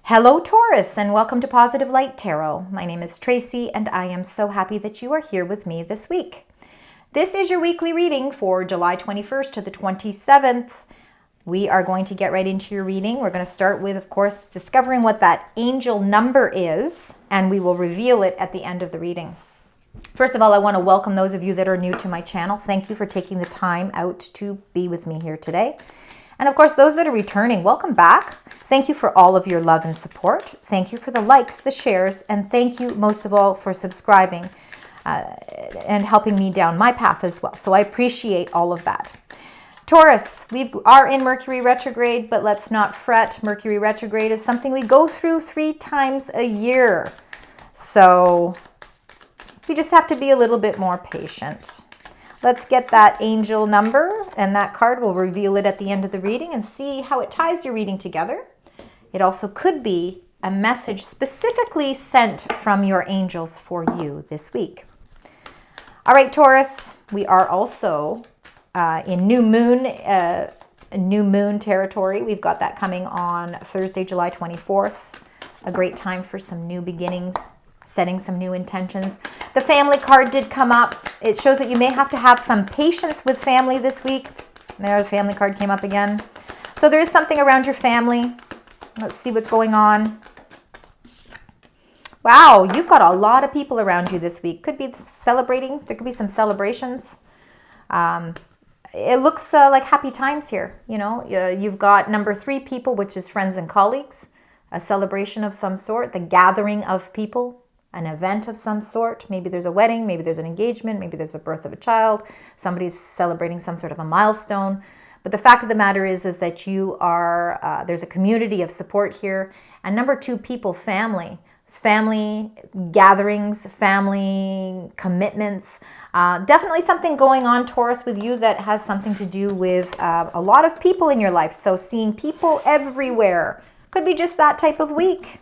Hello Taurus, and welcome to Positive Light Tarot. My name is Tracy and I am so happy that you are here with me this week. This is your weekly reading for July 21st to the 27th. We are going to get right into your reading. We're going to start with, of course, discovering what that angel number is, and we will reveal it at the end of the reading. First of all, I want to welcome those of you that are new to my channel. Thank you for taking the time out to be with me here today. And of course, those that are returning, welcome back. Thank you for all of your love and support. Thank you for the likes, the shares, and thank you most of all for subscribing and helping me down my path as well. So I appreciate all of that. Taurus, we are in Mercury retrograde, but let's not fret. Mercury retrograde is something we go through 3 times a year. So we just have to be a little bit more patient. Let's get that angel number, and that card will reveal it at the end of the reading and see how it ties your reading together. It also could be a message specifically sent from your angels for you this week. All right, Taurus, we are also in new moon territory. We've got that coming on Thursday, July 24th. A great time for some new beginnings, setting some new intentions. The family card did come up. It shows that you may have to have some patience with family this week. There, the family card came up again. So there is something around your family. Let's see what's going on. Wow, you've got a lot of people around you this week. Could be celebrating. There could be some celebrations. It looks like happy times here. You know, you've got number 3 people, which is friends and colleagues. A celebration of some sort. The gathering of people. An event of some sort. Maybe there's a wedding, maybe there's an engagement, maybe there's a birth of a child. Somebody's celebrating some sort of a milestone. But the fact of the matter is that you are, there's a community of support here. And number 2, people, family. Family gatherings, family commitments. Definitely something going on, Taurus, with you that has something to do with a lot of people in your life. So seeing people everywhere. Could be just that type of week.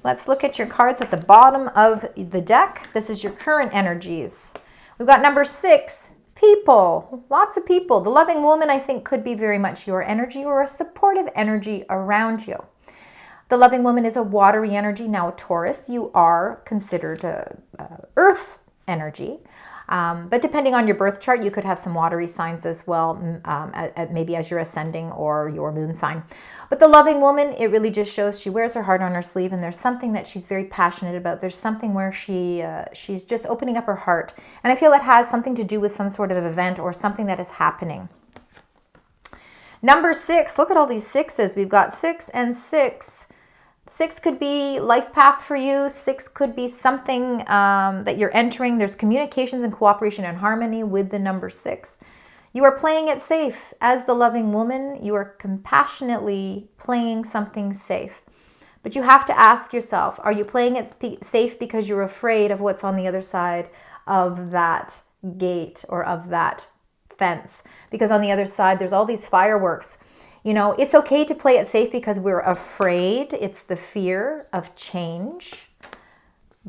Let's look at your cards at the bottom of the deck. This is your current energies. We've got number 6, people. Lots of people. The loving woman, I think, could be very much your energy or a supportive energy around you. The loving woman is a watery energy. Now, Taurus, you are considered earth energy. But depending on your birth chart, you could have some watery signs as well, maybe as you're ascending or your moon sign. But the loving woman, it really just shows she wears her heart on her sleeve, and there's something that she's very passionate about. There's something where she's just opening up her heart. And I feel it has something to do with some sort of event or something that is happening. Number 6, look at all these 6s. We've got 6 and 6. 6 could be life path for you. 6 could be something that you're entering. There's communications and cooperation and harmony with the number 6. You are playing it safe. As the loving woman, you are compassionately playing something safe. But you have to ask yourself, are you playing it safe because you're afraid of what's on the other side of that gate or of that fence? Because on the other side, there's all these fireworks. You know, it's okay to play it safe because we're afraid. It's the fear of change.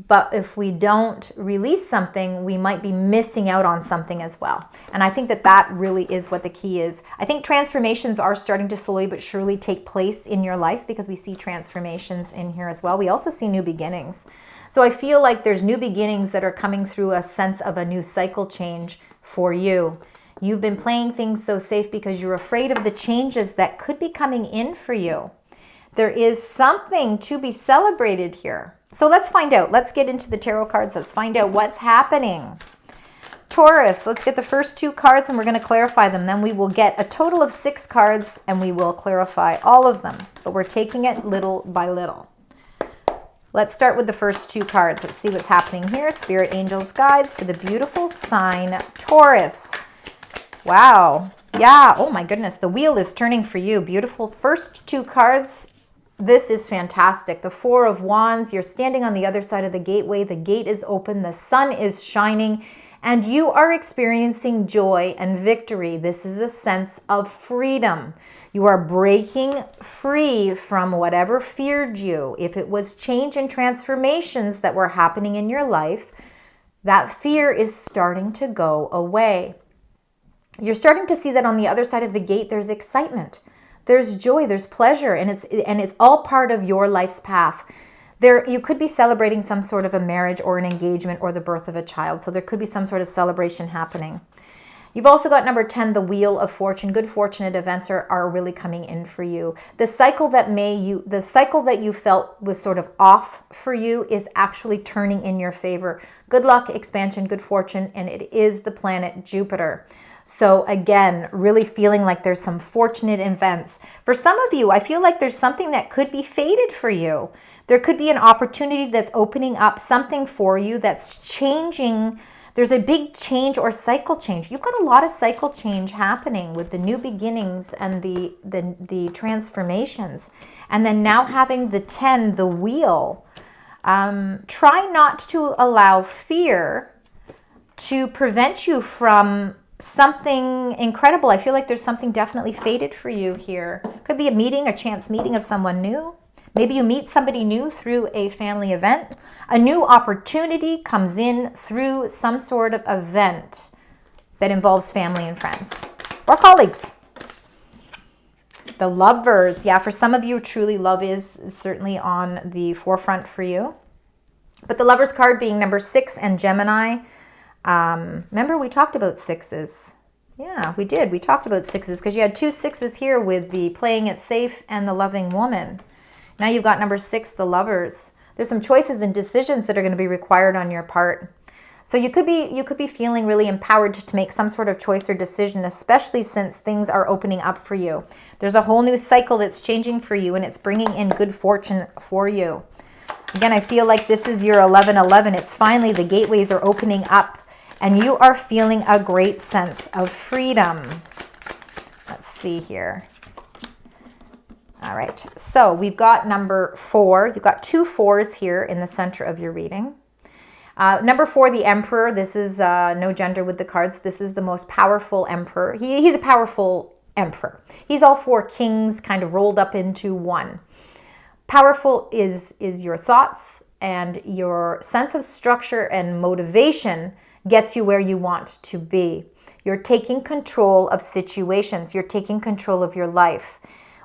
But if we don't release something, we might be missing out on something as well. And I think that that really is what the key is. I think transformations are starting to slowly but surely take place in your life because we see transformations in here as well. We also see new beginnings. So I feel like there's new beginnings that are coming through a sense of a new cycle change for you. You've been playing things so safe because you're afraid of the changes that could be coming in for you. There is something to be celebrated here. So let's find out. Let's get into the tarot cards. Let's find out what's happening. Taurus, let's get the first 2 cards and we're going to clarify them. Then we will get a total of 6 cards and we will clarify all of them. But we're taking it little by little. Let's start with the first 2 cards. Let's see what's happening here. Spirit, angels, guides for the beautiful sign Taurus. Wow. Yeah. Oh my goodness. The wheel is turning for you. Beautiful. First 2 cards. This is fantastic. The 4 of Wands. You're standing on the other side of the gateway. The gate is open. The sun is shining. And you are experiencing joy and victory. This is a sense of freedom. You are breaking free from whatever feared you. If it was change and transformations that were happening in your life, that fear is starting to go away. You're starting to see that on the other side of the gate, there's excitement. There's joy, there's pleasure, and it's all part of your life's path. There, you could be celebrating some sort of a marriage or an engagement or the birth of a child. So there could be some sort of celebration happening. You've also got number 10, the Wheel of Fortune. Good fortunate events are really coming in for you. The cycle that you felt was sort of off for you is actually turning in your favor. Good luck, expansion, good fortune, and it is the planet Jupiter. So again, really feeling like there's some fortunate events. For some of you, I feel like there's something that could be fated for you. There could be an opportunity that's opening up something for you that's changing. There's a big change or cycle change. You've got a lot of cycle change happening with the new beginnings and the transformations. And then now having the 10, the Wheel. Try not to allow fear to prevent you from something incredible. I feel like there's something definitely fated for you here. Could be a meeting, a chance meeting of someone new. Maybe you meet somebody new through a family event. A new opportunity comes in through some sort of event that involves family and friends or colleagues. The Lovers. Yeah, for some of you, truly love is certainly on the forefront for you. But the Lovers card being number 6 and Gemini. Remember we talked about 6s. Yeah, we did. We talked about 6s because you had 2 6s here with the playing it safe and the loving woman. Now you've got number 6, the Lovers. There's some choices and decisions that are going to be required on your part. So you could be feeling really empowered to make some sort of choice or decision, especially since things are opening up for you. There's a whole new cycle that's changing for you, and it's bringing in good fortune for you. Again, I feel like this is your 1111. It's finally the gateways are opening up, and you are feeling a great sense of freedom. Let's see here. All right, so we've got number 4. You've got 2 4s here in the center of your reading. Number 4, the Emperor. This is no gender with the cards. This is the most powerful emperor. He's a powerful emperor. He's all 4 kings kind of rolled up into one. Powerful is your thoughts, and your sense of structure and motivation gets you where you want to be. You're taking control of situations. You're taking control of your life.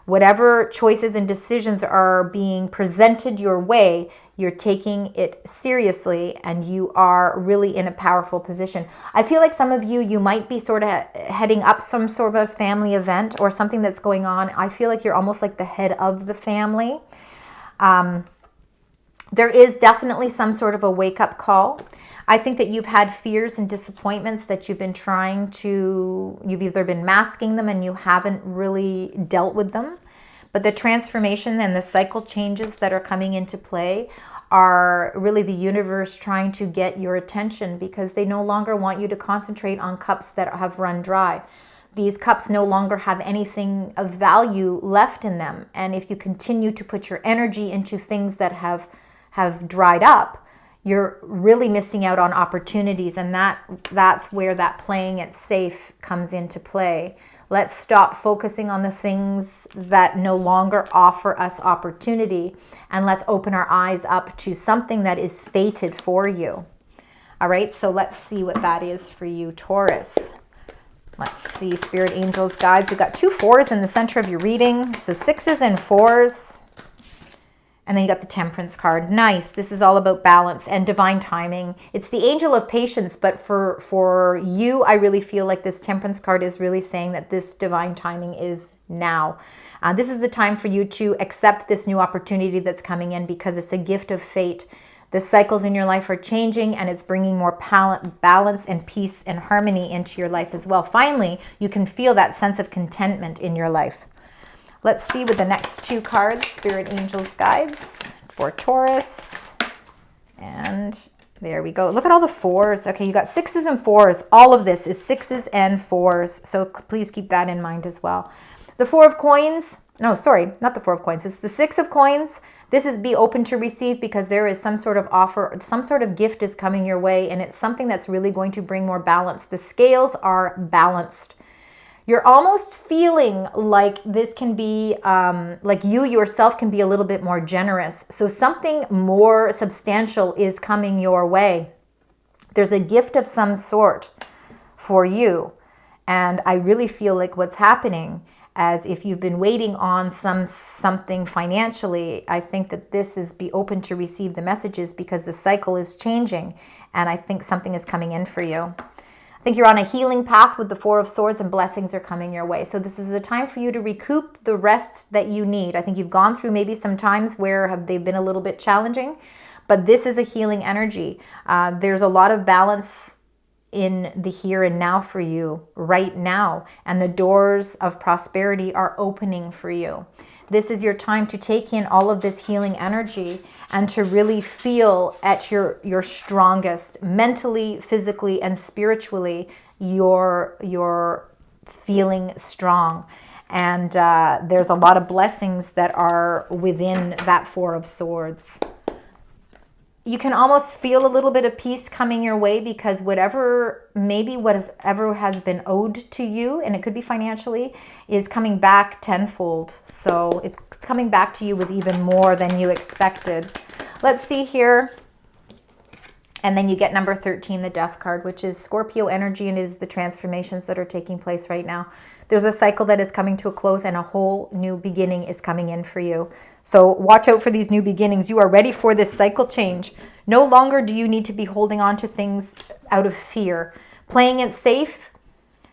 Whatever choices and decisions are being presented your way, you're taking it seriously, and you are really in a powerful position. I feel like some of you might be sort of heading up some sort of family event or something that's going on. I feel like you're almost like the head of the family. There is definitely some sort of a wake-up call. I think that you've had fears and disappointments that you've either been masking them and you haven't really dealt with them. But the transformation and the cycle changes that are coming into play are really the universe trying to get your attention, because they no longer want you to concentrate on cups that have run dry. These cups no longer have anything of value left in them. And if you continue to put your energy into things that have dried up, you're really missing out on opportunities, and that's where that playing it safe comes into play. Let's stop focusing on the things that no longer offer us opportunity, and let's open our eyes up to something that is fated for you. All right, so let's see what that is for you, Taurus. Let's see, Spirit, Angels, Guides. We've got 2 4s in the center of your reading, so 6s and 4s. And then you got the Temperance card. Nice. This is all about balance and divine timing. It's the Angel of Patience, but for you, I really feel like this Temperance card is really saying that this divine timing is now. This is the time for you to accept this new opportunity that's coming in, because it's a gift of fate. The cycles in your life are changing, and it's bringing more balance and peace and harmony into your life as well. Finally, you can feel that sense of contentment in your life. Let's see with the next 2 cards, Spirit, Angels, Guides for Taurus. And there we go. Look at all the 4s. Okay, you got 6s and 4s. All of this is 6s and 4s. So please keep that in mind as well. The 4 of Coins. No, sorry, not the 4 of Coins. It's the 6 of Coins. This is be open to receive, because there is some sort of offer, some sort of gift is coming your way, and it's something that's really going to bring more balance. The scales are balanced. You're almost feeling like this can be, like you yourself can be a little bit more generous. So something more substantial is coming your way. There's a gift of some sort for you. And I really feel like what's happening, as if you've been waiting on something financially. I think that this is be open to receive the messages because the cycle is changing, and I think something is coming in for you. I think you're on a healing path with the Four of Swords, and blessings are coming your way. So this is a time for you to recoup the rest that you need. I think you've gone through maybe some times where they've been a little bit challenging, but this is a healing energy. There's a lot of balance in the here and now for you right now, and the doors of prosperity are opening for you. This is your time to take in all of this healing energy and to really feel at your strongest mentally, physically, and spiritually. You're feeling strong, and there's a lot of blessings that are within that Four of Swords. You can almost feel a little bit of peace coming your way because whatever has been owed to you, and it could be financially, is coming back tenfold. So it's coming back to you with even more than you expected. Let's see here. And then you get number 13, the Death card, which is Scorpio energy, and it is the transformations that are taking place right now. There's a cycle that is coming to a close, and a whole new beginning is coming in for you. So watch out for these new beginnings. You are ready for this cycle change. No longer do you need to be holding on to things out of fear. Playing it safe,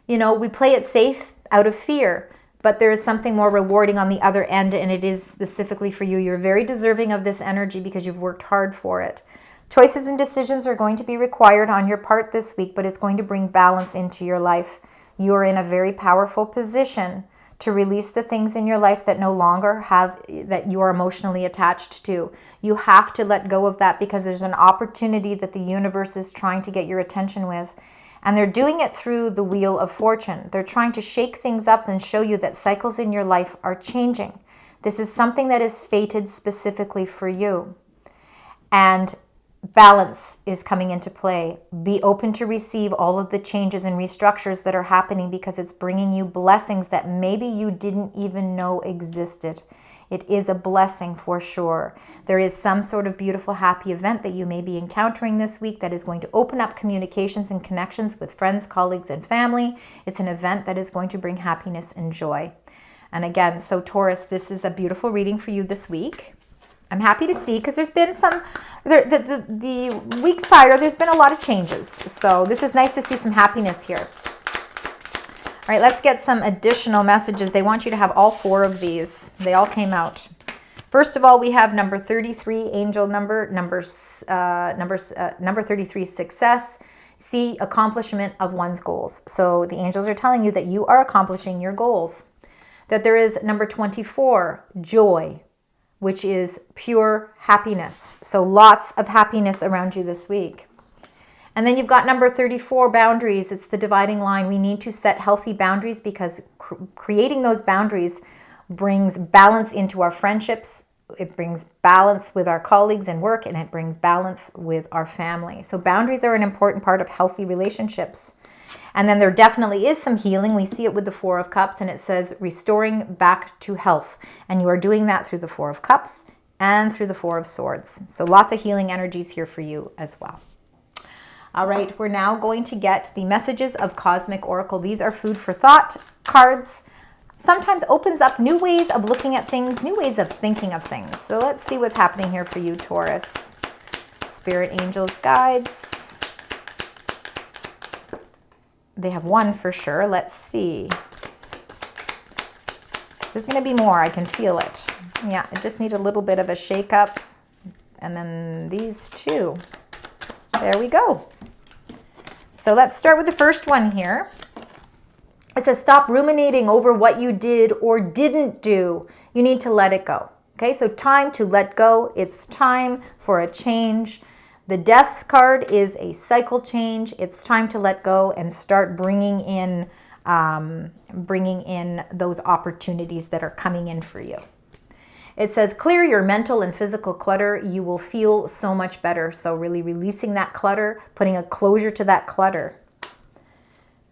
we play it safe out of fear, but there is something more rewarding on the other end, and it is specifically for you. You're very deserving of this energy because you've worked hard for it. Choices and decisions are going to be required on your part this week, but it's going to bring balance into your life. You're in a very powerful position to release the things in your life that no longer that you are emotionally attached to. You have to let go of that because there's an opportunity that the universe is trying to get your attention with. And they're doing it through the Wheel of Fortune. They're trying to shake things up and show you that cycles in your life are changing. This is something that is fated specifically for you. And balance is coming into play. Be open to receive all of the changes and restructures that are happening because it's bringing you blessings that maybe you didn't even know existed. It is a blessing for sure. There is some sort of beautiful, happy event that you may be encountering this week that is going to open up communications and connections with friends, colleagues, and family. It's an event that is going to bring happiness and joy. And again, so Taurus, this is a beautiful reading for you this week. I'm happy to see because there's been the weeks prior, there's been a lot of changes. So this is nice to see some happiness here. All right, let's get some additional messages. They want you to have all four of these. They all came out. First of all, we have number 33, angel number 33, success. See accomplishment of one's goals. So the angels are telling you that you are accomplishing your goals. That there is number 24, joy, which is pure happiness. So lots of happiness around you this week. And then you've got number 34, boundaries. It's the dividing line. We need to set healthy boundaries because creating those boundaries brings balance into our friendships. It brings balance with our colleagues and work, and it brings balance with our family. So boundaries are an important part of healthy relationships. And then there definitely is some healing. We see it with the Four of Cups, and it says restoring back to health. And you are doing that through the Four of Cups and through the Four of Swords. So lots of healing energies here for you as well. All right, we're now going to get the messages of Cosmic Oracle. These are food for thought cards. Sometimes opens up new ways of looking at things, new ways of thinking of things. So let's see what's happening here for you, Taurus. Spirit, angels, guides. They have one for sure. Let's see. There's going to be more. I can feel it. Yeah, I just need a little bit of a shake up. And then these two. There we go. So let's start with the first one here. It says stop ruminating over what you did or didn't do. You need to let it go. Okay, so time to let go. It's time for a change. The Death card is a cycle change. It's time to let go and start bringing in those opportunities that are coming in for you. It says clear your mental and physical clutter. You will feel so much better. So really releasing that clutter, putting a closure to that clutter.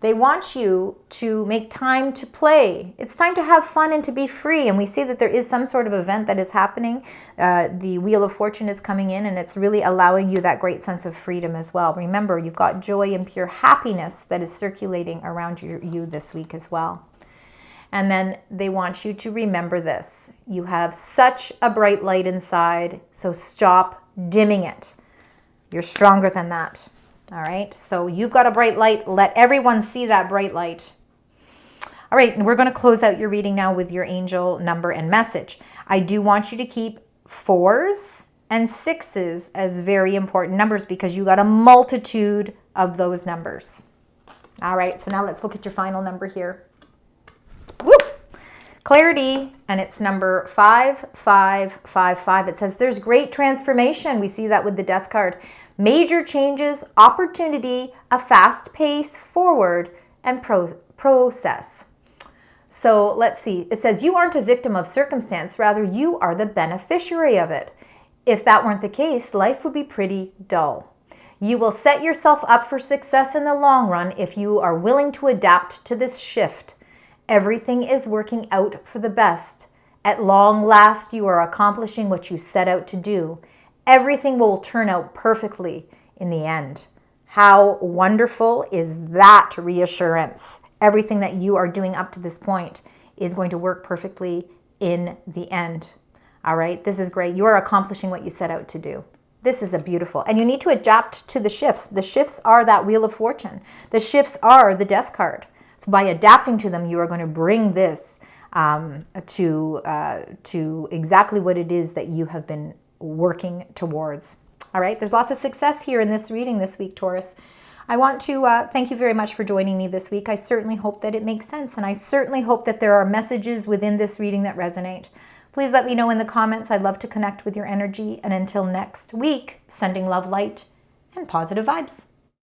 They want you to make time to play. It's time to have fun and to be free. And we see that there is some sort of event that is happening. The Wheel of Fortune is coming in, and it's really allowing you that great sense of freedom as well. Remember, you've got joy and pure happiness that is circulating around you this week as well. And then they want you to remember this. You have such a bright light inside, so stop dimming it. You're stronger than that. All right, so you've got a bright light. Let everyone see that bright light. All right, and we're going to close out your reading now with your angel number and message. I do want you to keep 4s and 6s as very important numbers because you got a multitude of those numbers. All right, so now let's look at your final number here. Woo! Clarity, and it's number 5555. It says there's great transformation. We see that with the Death card. Major changes, opportunity, a fast pace forward, and process. So let's see. It says you aren't a victim of circumstance. Rather, you are the beneficiary of it. If that weren't the case, life would be pretty dull. You will set yourself up for success in the long run if you are willing to adapt to this shift. Everything is working out for the best. At long last, you are accomplishing what you set out to do. Everything will turn out perfectly in the end. How wonderful is that reassurance? Everything that you are doing up to this point is going to work perfectly in the end. All right, this is great. You are accomplishing what you set out to do. This is a beautiful, and you need to adapt to the shifts. The shifts are that Wheel of Fortune. The shifts are the Death card. So by adapting to them, you are going to bring this to exactly what it is that you have been working towards. All right, there's lots of success here in this reading this week, Taurus. I want to thank you very much for joining me this week. I certainly hope that it makes sense, and I certainly hope that there are messages within this reading that resonate. Please let me know in the comments. I'd love to connect with your energy. And until next week, sending love, light, and positive vibes.